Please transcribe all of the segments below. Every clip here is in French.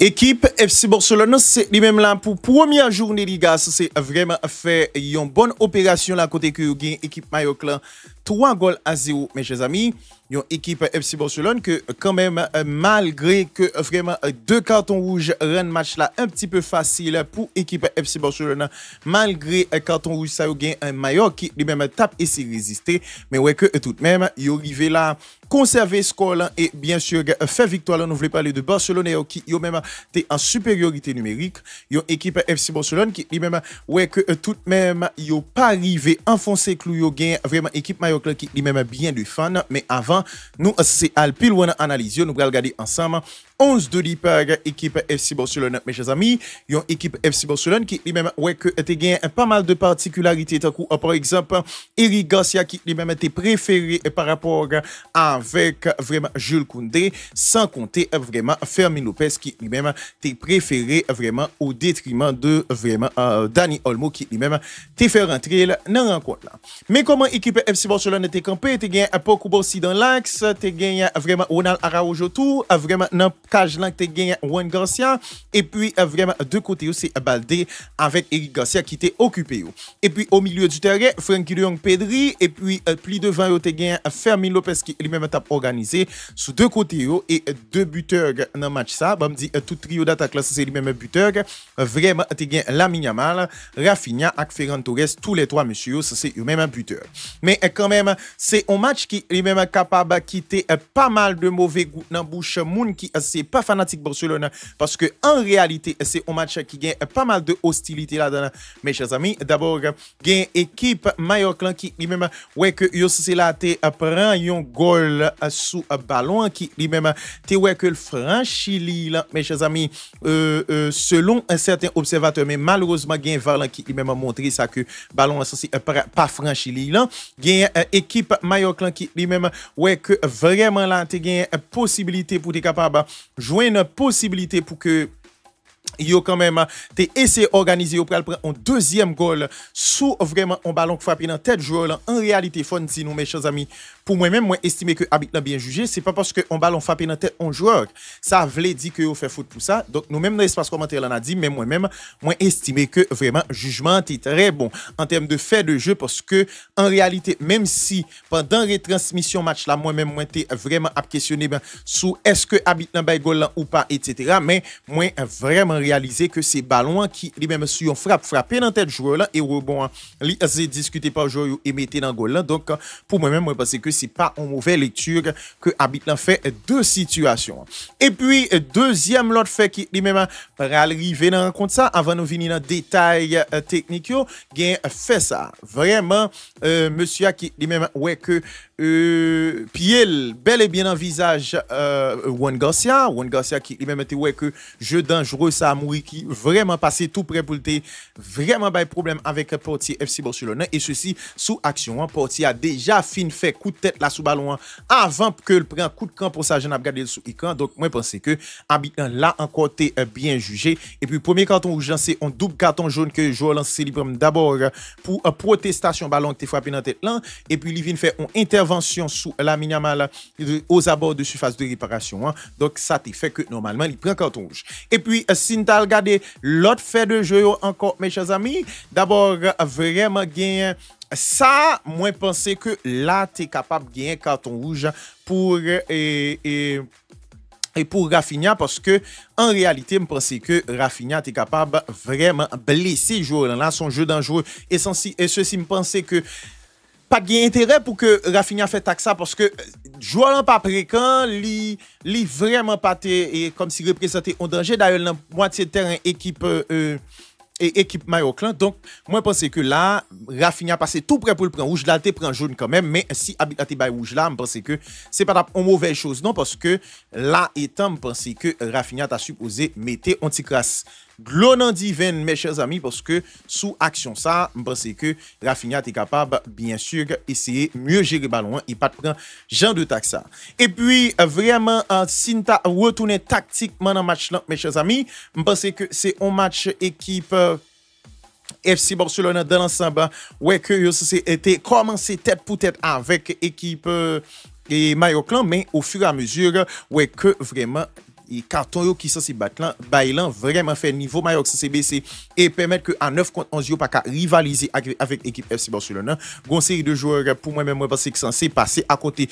Équipe FC Barcelone, c'est lui-même là pour première journée Liga, c'est vraiment fait une bonne opération là côté que gagne équipe Mallorca là 3-0 mes chers amis. Une équipe FC Barcelone que quand même malgré que vraiment deux cartons rouges rend match là un petit peu facile pour équipe FC Barcelone malgré carton rouge ça gagne un Mallorca qui lui-même tape et s'y résister mais ouais que tout de même il arrivé là conserver score là et bien sûr fait victoire là nous voulons parler de Barcelone qui yo même t'es en supériorité numérique une équipe FC Barcelone qui lui-même ouais que tout de même yo pas arrivé enfoncer clou yo gain vraiment équipe Mallorca qui lui-même bien du fan mais avant nous c'est Alpil ou analyse nous allons regarder ensemble 11 de l'hyper équipe FC Barcelone mes chers amis une équipe FC Barcelone qui lui-même ouais que était gain pas mal de particularités par exemple Eric Garcia qui lui-même était préféré par rapport avec vraiment Jules Koundé sans compter vraiment Fermin Lopez qui lui-même était préféré vraiment au détriment de vraiment Dani Olmo qui lui-même était fait rentrer dans la rencontre là mais comment équipe FC Barcelone était campé était gain Pau Cubarsí dans l'axe était gain vraiment Ronald Araujo tout vraiment dans cage là était gain Juan Garcia et puis vraiment deux côtés c'est Baldé avec Eric Garcia qui était occupé et puis au milieu du terrain Frenkie de Jong Pedri et puis plus devant yo était gain Fermin Lopez qui lui-même t'a organisé sous deux côtés et deux buteurs dans match ça me dit tout trio d'attaque là c'est lui-même buteur vraiment était gain Lamine Yamal Rafinha et Ferran Torres tous les trois monsieur c'est eux même un buteur mais quand même c'est un match qui lui-même capable quitter pas mal de mauvais goût dans bouche moun qui c'est pas fanatique Barcelone parce que en réalité c'est un match qui gagne pas mal de hostilité là-dedans mes chers amis d'abord gagne équipe Mallorca qui lui-même ouais que yo c'est là te prend un goal sous ballon qui lui-même te ouais que le franchi là mes chers amis selon un certain observateur mais malheureusement gagne Varane qui lui-même a montré ça que ballon c'est pas franchi là gagne équipe Mallorca qui lui-même ouais que vraiment là te gagne possibilité pour être capable jouer une possibilité pour que yo quand même t'es essayé organiser pour prendre un deuxième goal sous vraiment un ballon frappé dans tête joueur en réalité fun si nous mes chers amis pour moi-même moi estimer que arbitre bien jugé c'est pas parce que un ballon frappé dans tête un joueur ça veut dire que yo fait foot pour ça donc nous même dans l'espace commentaire là on a dit mais moi-même moi estimer que vraiment jugement est très bon en termes de fait de jeu parce que en réalité même si pendant retransmission match là moi-même moi t'es vraiment à questionner ben sous est-ce que arbitre bay goal là ou pas etc. mais moi vraiment réaliser que c'est ballon qui lui-même sur une frappé dans tête joueur là et rebond li c'est discuté par joueur et metté dans goal là donc pour moi-même moi pense que c'est pas une mauvaise lecture que arbitre fait deux situations et puis deuxième l'autre fait qui lui-même pour arriver dans rencontre ça avant nous venir dans détail technique yo gain fait ça vraiment monsieur qui lui-même ouais que Piel bel et bien envisage Juan Garcia qui lui-même était ouais que jeu dangereux ça Mouri qui vraiment passé tout près pour le vraiment pas de problème avec Portier FC Barcelone et ceci sous action Portier a déjà fin fait coup de tête là sous ballon avant que le prend coup de camp pour ça je n'ai regardé sous écran donc moi pense que habitant là encore t'es bien jugé et puis premier carton rouge c'est un double carton jaune que joueur lancé libre d'abord pour protestation ballon qui frappé dans tête là et puis il vient faire une intervention sous Lamine Yamal aux abords de surface de réparation donc ça t'est fait que normalement il prend carton rouge et puis si t'as regardé l'autre fait de jeu encore mes chers amis d'abord vraiment gagner ça moi penser que là tu es capable de gagner un carton rouge pour et pour Rafinha parce que en réalité me pense que Rafinha est capable vraiment blesser joueur là son jeu dangereux et ceci me penser que pas de intérêt pour que Rafinha fait ça parce que joueur pas fréquent li vraiment pas et comme si représenter un danger d'ailleurs dans moitié de terrain équipe et équipe Mallorca donc moi je pense que là Rafinha passé tout près pour le prendre rouge là tu prend jaune quand même mais si habite te bail rouge là je pense que c'est pas une mauvaise chose non parce que là étant je pense que Rafinha t'a supposé mettre un petit crasse Glonan divine mes chers amis parce que sous action ça je pense que Rafinha est capable bien sûr essayer mieux gérer ballon et pas de prendre genre de taxe ça et puis vraiment si tu retourner tactiquement dans match là mes chers amis je pense que c'est un match équipe FC Barcelone dans l'ensemble ouais que c'était commencé tête pour tête avec équipe et Mallorca mais au fur et à mesure ouais que vraiment et carton qui censé battre là, Bailan vraiment fait niveau Mayoc c'est baissé et permettre que à 9 contre 11 yo pas qu'à rivaliser avec l'équipe FC Barcelone. Gon série de joueurs pour moi même moi pense que censé passer à côté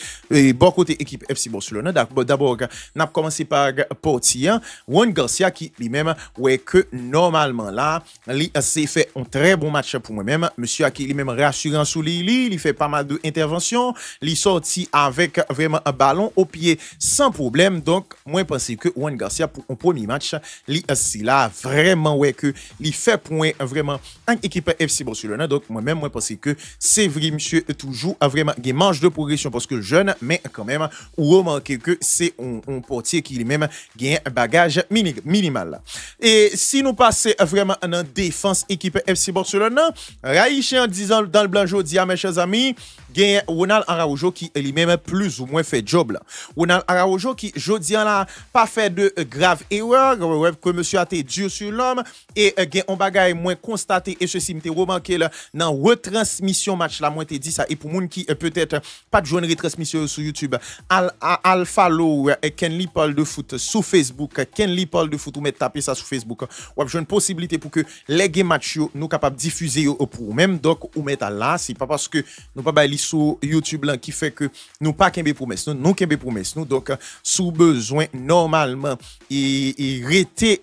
bon côté équipe FC Barcelone. D'abord n'a commencé par Portier, Juan Garcia qui lui-même ouais que normalement là, il s'est fait un très bon match pour moi-même. Monsieur qui lui-même rassurant sous il fait pas mal d'interventions, il sorti avec vraiment un ballon au pied sans problème. Donc moi je pense que Juan Garcia pour un premier match, il là vraiment ouais que il fait point vraiment en équipe FC Barcelone. Donc moi-même moi je pense que c'est vrai monsieur toujours vraiment des marge de progression parce que jeune mais quand même ou remarquer que c'est un portier qui lui-même gagne un bagage minimal. Et si nous passons vraiment en défense équipe FC Barcelone, Raïche en disant dans le blanc jodi mes chers amis, gagne Ronald Araujo qui lui-même plus ou moins fait job là. Ronald Araujo qui jodi là pas fait de grave erreur que monsieur a été dur sur l'homme et gagne un bagage moins constaté et ceci m'était remarqué là dans retransmission match là moi t'ai dit ça et pour moun qui peut-être pas de joindre retransmission sur YouTube al follow Ken Lee parle de foot sur Facebook Ken Lee parle de foot ou mettre taper ça sur Facebook ou avez une possibilité pour que les game match nous capable diffuser pour même donc ou mettre là c'est pas parce que nous pas bailler sur YouTube là qui fait que nous pas kembe promesse nous kembe promesse nous donc sous besoin normalement et rester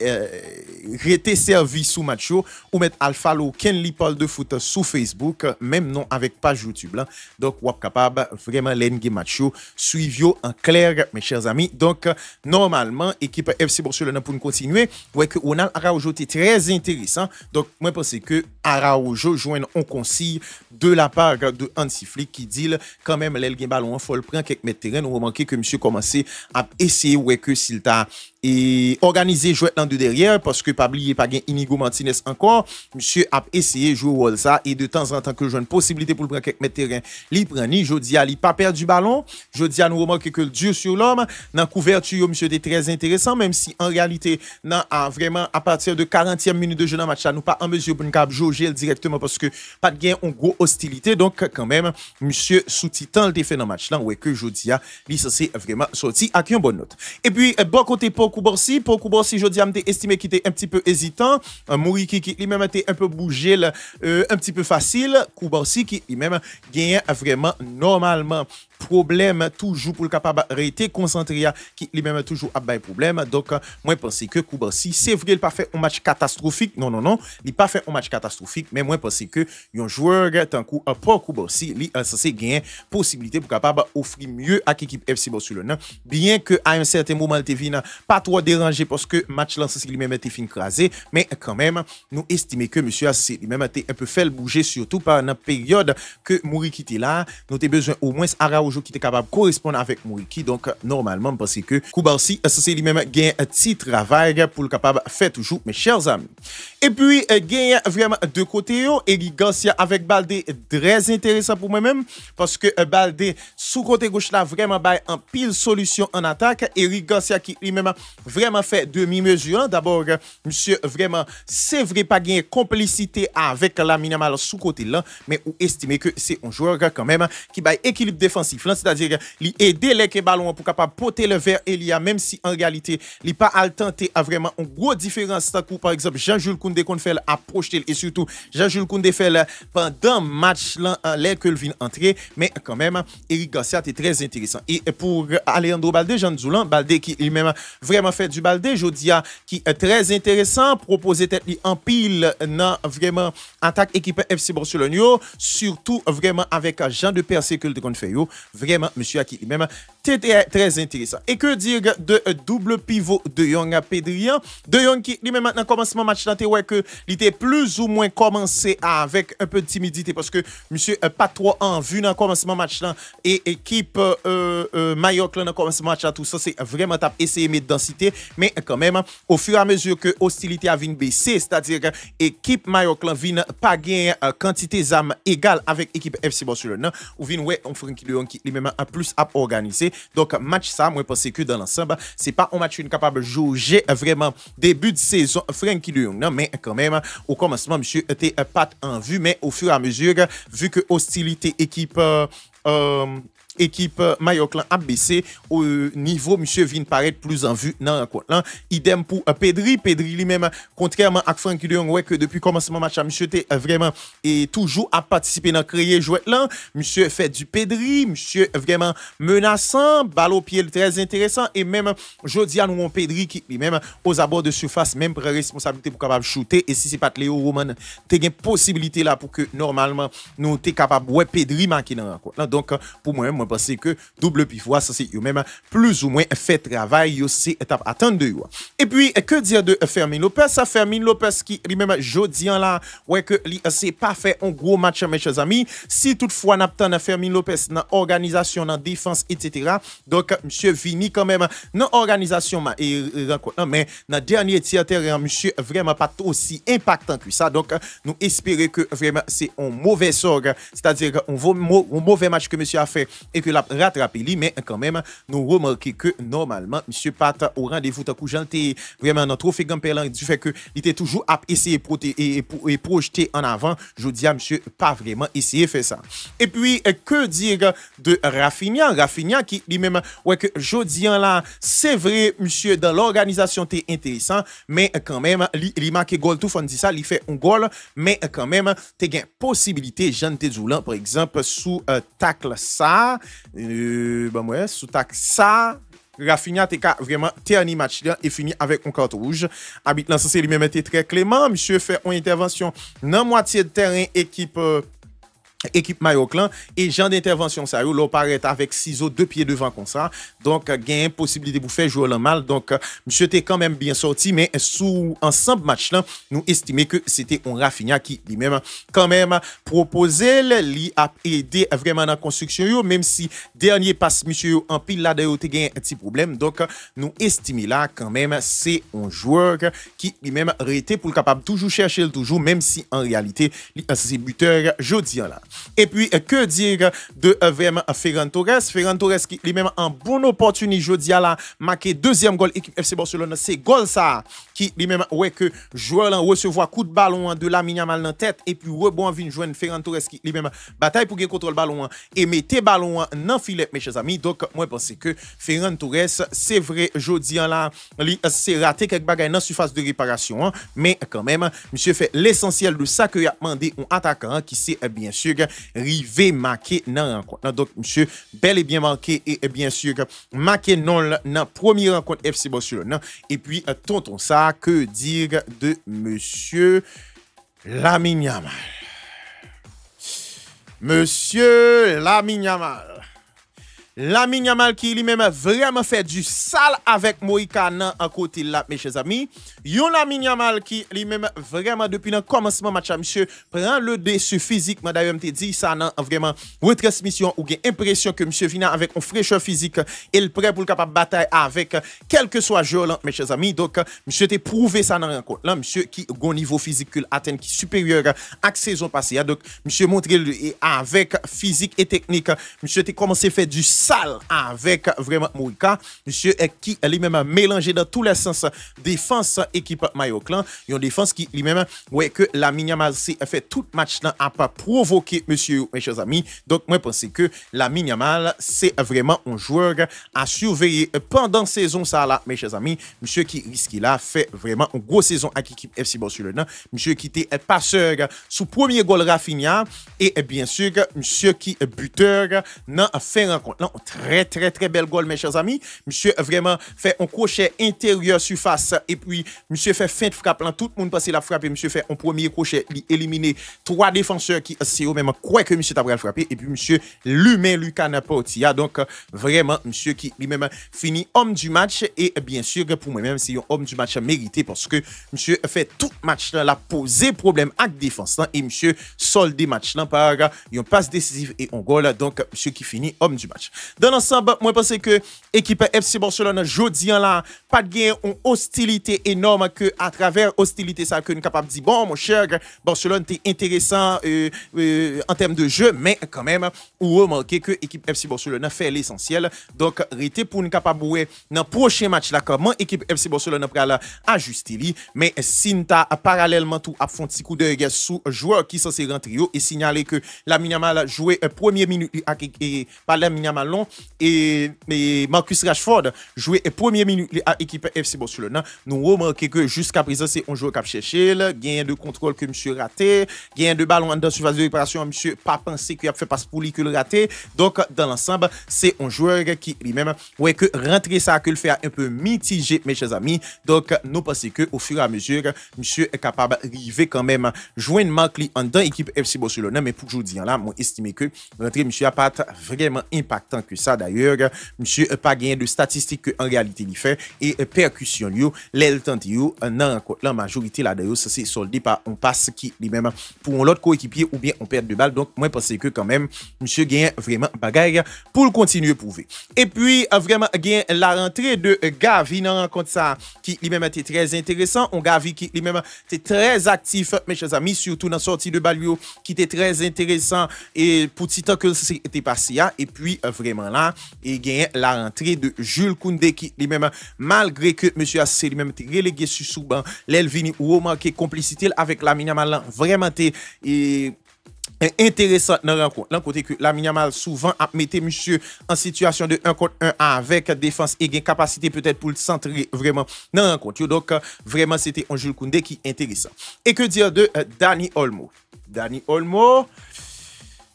servi sous match ou mettre alpha lo Ken Lee parle de foot sur Facebook même non avec page YouTube là donc ou capable vraiment l'engagement match suivre en clair mes chers amis donc normalement équipe FC Barcelone pour nous continuer ouais que Ronald Araujo était très intéressant donc moi je pense que Araujo joint un consigne de la part de Hansi Flick qui dit quand même l'elgin ballon faut le prendre quelques mètres terrain nous remarquer que monsieur commencé à essayer ouais que s'il t'a et organiser jouer dans de derrière parce que pas oublier pas gain Inigo Martinez encore monsieur a essayé jouer rôle ça et de temps en temps que joue une possibilité pour le prendre quelques mètres terrain li prend ni jodi a li pas perdu ballon jodi a nous remarquer que le Dieu sur l'homme dans couverture monsieur était très intéressant même si en réalité dans vraiment à partir de 40e minute de jeu dans match là nous pas en mesure pour nous cap jouer directement parce que pas de gain en gros hostilité donc quand même monsieur sous titan le fait dans match là ouais que jodi a li c'est vraiment sorti avec une bonne note et puis bon côté pour Koubarsi jodi a m'était estimé qu'il était un petit peu hésitant Mouriki qui lui-même était un peu bougé un petit peu facile Koubarsi qui lui-même gagne vraiment normalement problème toujours pour le capable rester concentré qui lui-même toujours a des problèmes donc moi je pense que Koubarsi c'est vrai il pas fait un match catastrophique non il pas fait un match catastrophique mais moi je pense que un joueur tant coup pour Koubarsi lui c'est gagner possibilité pour capable offrir mieux à l'équipe FC Barcelone bien que à un certain moment il vient pas trop dérangé parce que match là c'est lui-même était fin crasé mais quand même nous estimons que monsieur a lui-même été un peu fait le bouger surtout par une période que Mouriki était là nous avons besoin au moins Araujo qui était capable de correspondre avec Mouriki donc normalement parce que Koubarsi c'est lui-même gagne un petit travail pour le capable faire toujours mes chers amis et puis gagne vraiment de côté Eric Garcia avec Baldé très intéressant pour moi-même parce que Baldé sous côté gauche là vraiment bail en pile solution en attaque Eric Garcia qui lui-même vraiment fait demi-mesure d'abord monsieur vraiment c'est vrai pas gagner complicité avec Lamine Yamal sous côté là mais ou estimer que c'est un joueur quand même qui bail équilibre défensif là c'est-à-dire il aider les ballons pour capable porter le vers Elia même si en réalité il pas à tenter à vraiment une grosse différence par exemple Jean-Jules Koundé qu'on fait approcher et surtout Jean-Jules Koundé fait pendant match là l'air que vient entrer mais quand même Eric Garcia était très intéressant et pour Alejandro Balde Jean Zoulan Balde qui lui-même vraiment fait du Balde Jodia qui est très intéressant proposer tête en pile dans vraiment attaque équipe FC Barcelone surtout vraiment avec Jean de Percé que le qu'on fait vraiment monsieur qui lui-même était très intéressant et que dire de double pivot de Young Pedrian de Young qui lui-même maintenant commencement match là ouais que il était plus ou moins commencé avec un peu de timidité parce que monsieur pas trop en vue dans commencement match là et équipe Mayoc là dans commencement match là tout ça c'est vraiment t'a essayé mettre densité mais quand même au fur et à mesure que hostilité a vient baisser c'est-à-dire que équipe Mayoc là vient pas gagner quantité d'armes égale avec équipe FC Barcelone ou vient ouais on Frenkie de Jong qui lui-même a plus à organiser donc match ça moi pense que dans l'ensemble c'est pas un match capable de jouer vraiment début de saison Frenkie de Jong non mais quand même au commencement monsieur était pas en vue mais au fur et à mesure vu que hostilité équipe équipe Mayoklan a baissé au niveau monsieur vient paraître plus en vue dans la rencontre là. Idem pour Pedri lui-même contrairement à Frankie de Jong ouais que depuis commencement match monsieur était vraiment et toujours à participer dans créer jouet là, monsieur fait du Pedri, monsieur vraiment menaçant, balle au pied très intéressant et même jodi à nous on Pedri qui lui-même aux abords de surface même prend responsabilité pour capable shooter et si c'est pas Léo Roman tu as une possibilité là pour que normalement nous t'es capable ouais Pedri marquer dans la rencontre. Donc pour moi moi pense que double pivot ça c'est eux même plus ou moins fait travail c'est étape attendre de eux. Et puis que dire de Fermin Lopez, ça Fermin Lopez qui lui-même jodi là ouais que c'est pas fait un gros match mes chers amis. Si toutefois n'attend Fermin Lopez dans organisation dans défense etc. Donc monsieur Vini quand même dans organisation et rencontre mais dans dernier tiers terrain monsieur vraiment pas aussi impactant que ça. Donc nous espérons que vraiment c'est un mauvais sort, c'est-à-dire un mauvais match que monsieur a fait et que l'a rattrapé lui mais quand même nous remarquons que normalement monsieur pas au rendez-vous tant que vraiment dans trophée Gamperlan du fait que il était toujours à essayer et projeter en avant. Je dis à monsieur pas vraiment essayer faire ça. Et puis que dire de Rafinha qui lui-même ouais que jodi là c'est vrai monsieur dans l'organisation t'es intéressant mais quand même il marque goal tout fond dit ça il fait un goal mais quand même t'es gain possibilité Jean Tedoulan par exemple sous tacle ça sous tacle ça Rafinha t'es vraiment dernier match là et fini avec un carton rouge. Habite là c'est lui-même était très clément, monsieur fait une intervention dans moitié de terrain équipe Mayoklan et genre d'intervention ça yo paraît avec ciseaux 2 pieds devant comme ça donc gain possibilité pour faire jouer le mal donc monsieur était quand même bien sorti mais sous ensemble match là nous estimons que c'était un Rafinha qui lui-même quand même proposé lui a aidé vraiment dans la construction yo, même si dernier passe monsieur en pile là d'ailleurs gain un petit problème donc nous estimons là quand même c'est un joueur qui lui-même arrêté pour capable toujours chercher toujours même si en réalité c'est buteur jodi là. Et puis, que dire de vraiment Ferran Torres? Ferran Torres qui lui-même en bonne opportunité, jeudi à la marqué deuxième goal équipe FC Barcelone. C'est goal ça qui lui-même, ouais, que joueur là recevoir coup de ballon de Lamine Yamal dans tête et puis rebond vient joindre Ferran Torres qui lui-même bataille pour gagner contrôle ballon et mettez ballon dans filet, mes chers amis. Donc, moi, je pense que Ferran Torres, c'est vrai, jeudi là, c'est raté quelques bagages dans surface de réparation, mais quand même, monsieur fait l'essentiel de ça que a demandé un attaquant qui c'est bien sûr rivé marqué dans la rencontre. Donc, monsieur, bel et bien marqué et bien sûr marqué non dans première rencontre FC Barcelone. Et puis, tonton ça, que dire de monsieur Lamine Yamal? Monsieur Lamine Yamal. Lamine Yamal qui lui-même vraiment fait du sale avec Moïka en côté là, mes chers amis. Yon Lamine Yamal qui lui-même vraiment depuis le commencement match, monsieur, prend le dessus physiquement. D'ailleurs, je te dit ça dans vraiment retransmission ou gain impression que monsieur vient avec une fraîcheur physique et le prêt pour le capable bataille avec quel que soit joueur là, mes chers amis. Donc, monsieur t'a prouvé ça dans la rencontre là, monsieur qui a un niveau physique atteint qui supérieur à la saison passée. Donc, monsieur montré avec physique et technique, monsieur t'a commencé à faire du sale avec vraiment Moïka, monsieur qui lui-même mélangé dans tous les sens défense équipe Mayoklan, une défense qui lui-même ouais que Lamine Yamal fait tout match là a pas provoqué monsieur mes chers amis. Donc moi je pense que Lamine Yamal c'est vraiment un joueur à surveiller pendant saison ça là mes chers amis, monsieur qui risque là fait vraiment une grosse saison avec l'équipe FC Barcelone, monsieur qui était passeur sous premier goal Rafinha et bien sûr monsieur qui buteur dans fait rencontre là très bel goal mes chers amis. Monsieur vraiment fait un crochet intérieur surface et puis monsieur fait fin de frappe là tout le monde passe la frappe et monsieur fait un premier crochet éliminer 3 défenseurs qui c'est eux même croient que monsieur t'a frapper et puis monsieur l'humain Lucas Portia donc vraiment monsieur qui lui-même fini homme du match et bien sûr pour moi même c'est un homme du match mérité parce que monsieur fait tout match là la poser problème avec défense là et monsieur solde match là par un passe décisif et un goal donc monsieur qui finit homme du match. Dans l'ensemble, moi, je pense que l'équipe FC Barcelone, jeudi là, pas de gain, une hostilité énorme que à travers hostilité, ça que nous capable de dire, bon, mon cher, Barcelone, t'es intéressant en termes de jeu, mais quand même, vous remarquez que l'équipe FC Barcelone fait l'essentiel. Donc, restez pour nous capable de dans le prochain match là, comment l'équipe FC Barcelone va ajuster. Mais si nous parallèlement tout à fond petit coup d'œil sous joueur qui sont censés rentrer et signaler que Lamine Yamal joué première minute et par Lamine Yamal ballon et Marcus Rashford jouait première minute à l'équipe FC Barcelone. Nous remarquons que jusqu'à présent, c'est un joueur qui a cherché, gain de contrôle que monsieur raté, gain de ballon dans surface de réparation, monsieur pas pensé qu'il a fait passe pour lui que le raté. Donc, dans l'ensemble, c'est un joueur qui lui-même, ouais, que rentrer ça, que le fait un peu mitigé, mes chers amis. Donc, nous pensons que au fur et à mesure, monsieur est capable d'arriver quand même joindre Marc en dans l'équipe FC Barcelone. Mais pour aujourd'hui, là, moi, estimé que rentrer monsieur n'a pas vraiment impactant que ça. D'ailleurs, monsieur n'a pas gagné de statistiques que en réalité il fait et percussion, l'aile tente, non, la majorité là d'ailleurs, ça c'est soldé par on passe qui lui-même pour l'autre coéquipier ou bien on perd de balle. Donc, moi, je pense que quand même, monsieur gagne vraiment bagaille pour le continuer prouver. Et puis, vraiment, gagne la rentrée de Gavi dans rencontre ça qui lui-même était très intéressant. On Gavi qui lui-même était très actif, mes chers amis, surtout dans la sortie de Balio qui était très intéressant et pour petit temps que c'était passé. Et puis, vraiment là, il gagne la rentrée de Jules Koundé qui lui-même, malgré que monsieur a lui-même été relégué sur Souban, l'Elvini ou remarqué complicité avec Lamine Yamal, vraiment été intéressant dans la rencontre. L'un côté que Lamine Yamal souvent a mis monsieur en situation de 1 contre 1 avec défense et gain capacité peut-être pour le centrer vraiment dans la rencontre. Donc vraiment c'était un Jules Koundé qui est intéressant. Et que dire de Dani Olmo? Dani Olmo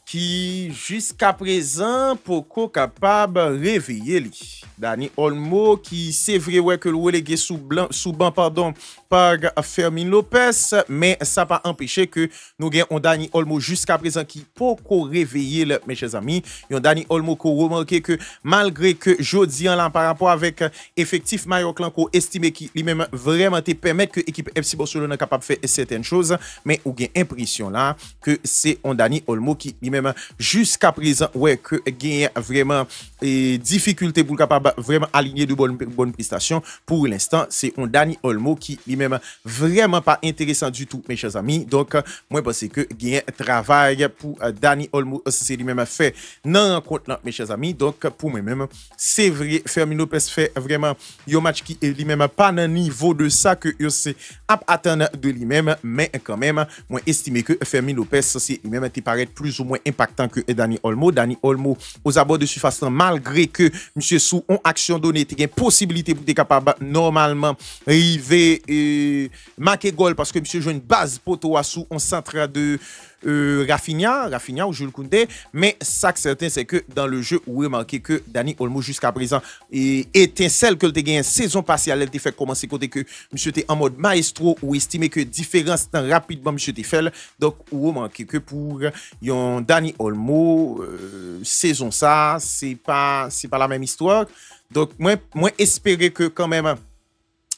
qui jusqu'à présent pourquoi capable réveiller lui. Dani Olmo qui c'est vrai ouais que le relégué sous banc pardon par Fermin Lopez mais ça pas empêché que nous gagnons Dani Olmo jusqu'à présent qui pourquoi réveiller mes chers amis. Yon Dani Olmo qui remarqué que malgré que jodi en là par rapport avec effectif Mallorca qu'on estimé qui lui-même vraiment te permettre que l'équipe FC Barcelone capable de faire certaines choses mais ou gain impression là que c'est on Dani Olmo qui lui-même jusqu'à présent ouais que gagne vraiment difficulté pour capable vraiment aligner de bonnes prestations. Pour l'instant c'est on Dani Olmo qui lui-même vraiment pas intéressant du tout mes chers amis. Donc moi je pense que gagne travail pour Dani Olmo c'est lui-même fait non rencontre là mes chers amis. Donc pour moi-même c'est vrai Fermin Lopez fait vraiment un match qui est lui-même pas dans niveau de ça que c'est à attendre de lui-même mais quand même moi estimé que Fermin Lopez c'est lui-même était paraît plus ou moins impactant que Dani Olmo. Dani Olmo aux abords de surface malgré que monsieur sous on action donnée il y a possibilité pour être capable normalement arriver et marquer goal parce que monsieur joue une base poteau sous on centre de Rafinha ou Jules Koundé, mais ça que certain c'est que dans le jeu vous remarquez que Dani Olmo jusqu'à présent étincelle que le gagné saison passée elle était fait commencer côté que monsieur était en mode maestro ou estimé que différence temps rapidement monsieur était fait. Donc vous remarquez que pour yon Dani Olmo saison ça c'est pas la même histoire. Donc moi espérer que quand même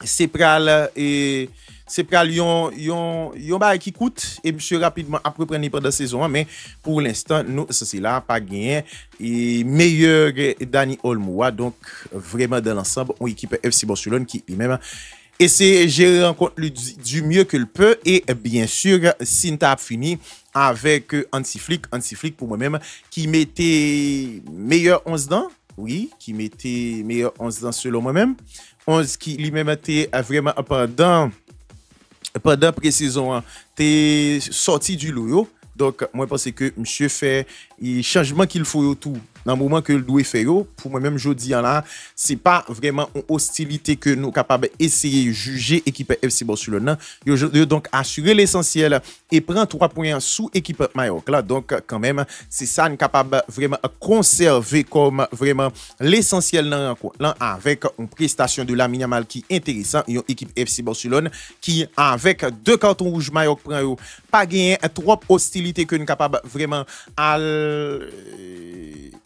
c'est pral et c'est pral yon bail qui coûte et monsieur rapidement après prendre pendant saison mais pour l'instant nous c'est là pas gagné et meilleur Dani Olmo donc vraiment dans l'ensemble on équipe FC Barcelone qui lui-même essaie gérer rencontre du mieux que le peut et bien sûr Sinta a fini avec Anti-Flick pour moi-même qui mettait meilleur 11 dents oui qui mettait meilleur 11 dents selon moi-même 11 qui lui-même était vraiment pendant pré-saison t'es sorti du lot. Donc moi je pense que monsieur fait le changement qu'il faut tout dans le moment que le doit faire pour moi même je dis là c'est pas vraiment une hostilité que nous capables essayer de juger équipe FC Barcelone donc assurer l'essentiel et prendre 3 points sous équipe Mallorca donc quand même c'est ça nous capable vraiment conserver comme vraiment l'essentiel dans rencontre là avec une prestation de Lamine Yamal qui est intéressant une équipe FC Barcelone qui avec 2 cartons rouges Mallorca prend pas gagner trop hostilité que nous capable vraiment à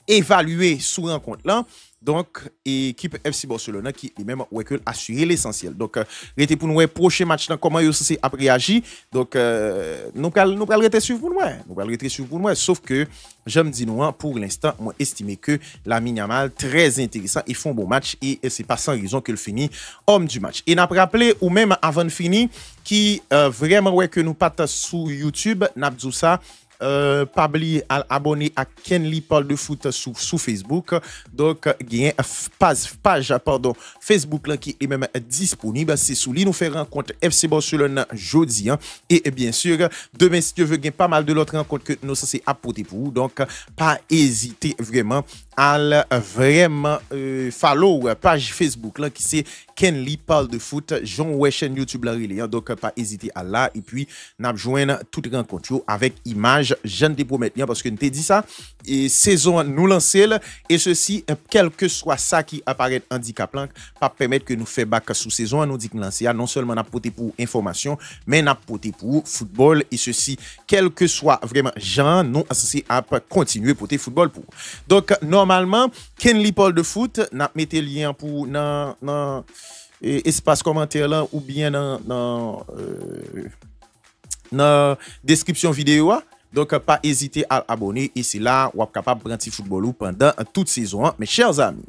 évaluer sous rencontre là. Donc, équipe FC Barcelone qui est même ouais, assurer l'essentiel. Donc, restez pour nous prochain match là, comment vous c'est après réagi. Donc, nous allons rester sur vous. Nous allons rester sur vous. Sauf que, j'aime dire nous, pour l'instant, moi estimé que Lamine Yamal très intéressant. Ils font un bon match et c'est pas sans raison que le finit homme du match. Et n'a pas rappelé ou même avant de finir, qui vraiment ouais que nous partons sur YouTube, n'a dit ça. pas oublier à abonner à Kenly parle de foot sous Facebook. Donc gain page Facebook là qui est même disponible, c'est sous lui nous faire rencontre FC Barcelone jeudi hein. Et bien sûr demain si tu veux gain pas mal de l'autre rencontre que nous ça c'est apporter pour vous. Donc pas hésiter vraiment à vraiment follow page Facebook là qui c'est Kenly parle de foot, Jean ouais chaîne YouTube là relais. Donc pas hésiter à là et puis n'a joindre toute rencontre avec image, je ne te promets bien parce que nous t'ai dit ça et saison nous lancer et ceci quel que soit ça qui apparaît handicap là pas permettre que nous fait back sous saison nous dit que lancer non seulement n'a porté pour information mais n'a porté pour football et ceci quel que soit vraiment genre nous associé à continuer porter football pour. Donc normalement Kenly parle de foot n'a metté lien pour dans espace commentaire là ou bien dans description vidéo. Donc pas hésiter à abonner et c'est là où vous êtes capable de prendre football pendant toute saison hein, mes chers amis.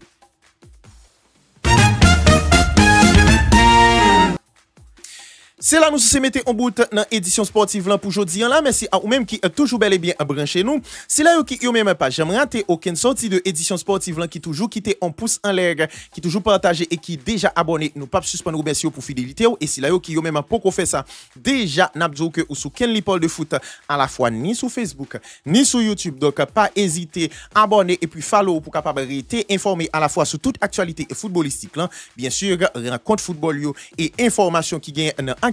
C'est là nous se mettons en bout dans édition sportive là pour aujourd'hui là merci à ou même qui est toujours bel et bien branché nous. C'est là qui yo même pas jamais raté aucune sortie de édition sportive là qui toujours quitté en pouce en l'air, qui toujours partagé et qui déjà abonné nous pas suspendre remercier pour fidélité et c'est là qui yo même pas fait ça. Déjà n'a dit que ou sous Kenly parle de foot à la fois ni sur Facebook ni sur YouTube. Donc pas hésiter abonner et puis follow pour capable rester informé à la fois sur toute actualité footballistique là, bien sûr rencontre football yo et information qui gagne actualité.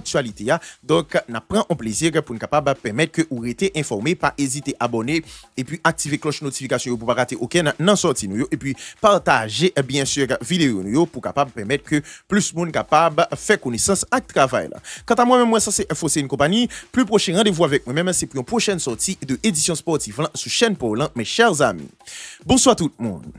Donc, nous prenons un plaisir pour nous capable permettre que vous restez informé, pas hésiter à abonner et puis activer cloche notification pour ne pas rater aucun non sorti nous et puis partager bien sûr vidéo nous pour capable permettre que plus de monde capable faire connaissance avec travail là. Quant à moi-même moi ça c'est une compagnie plus prochain rendez-vous avec moi-même c'est pour une prochaine sortie de édition sportive là sur chaîne Paul mes chers amis. Bonsoir tout le monde.